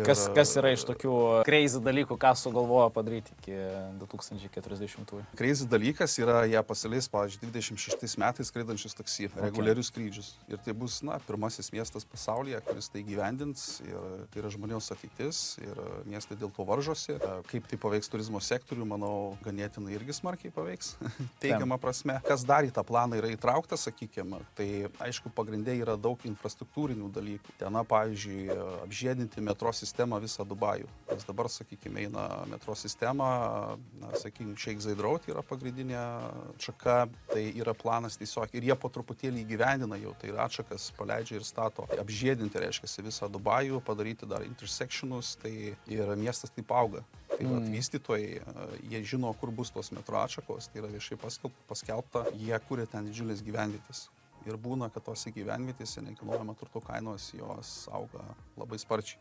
Kas yra iš tokių crazy dalykų, ką sugalvojo padaryti iki 2040-ųjų? Crazy dalykas yra, jie pasileis, pavyzdžiui, 26 metais skraidančius taksi, reguliarius skrydžius. Ir tai bus, pirmasis miestas pasaulyje, kuris tai gyvendins. Ir tai yra žmonijos ateitis. Ir miestai dėl to varžosi. Kaip tai paveiks turizmo sektorių, manau, ganėtinai irgi smarkiai paveiks. Teigiama prasme. Kas dar į tą planą yra įtrauktas, sakykime, tai aišku, pagrindė yra daug infrastruktūrinių dalykų. Ten, pavyzdžiui, apžiedinti metro sistemą visą Dubajų. Nes dabar, sakykime, eina metro sistema, sakykime, Sheikh Zayed Road yra pagrindinė atšaka, tai yra planas tiesiog. Ir jie po truputėlį įgyvendina jau, tai yra atšakas paleidžia ir stato. Apžiedinti, reiškia, visą Dubajų, padaryti dar intersectionus, tai ir miestas taip auga. Tai vystytojai, jie žino, kur bus tos metro atšakos, tai yra viešai paskelbta, jie kuria ten didžiulės gyvenvietės. Ir būna, kad tose gyvenvietėse nekilnojamo turto kainos jos auga labai sparčiai.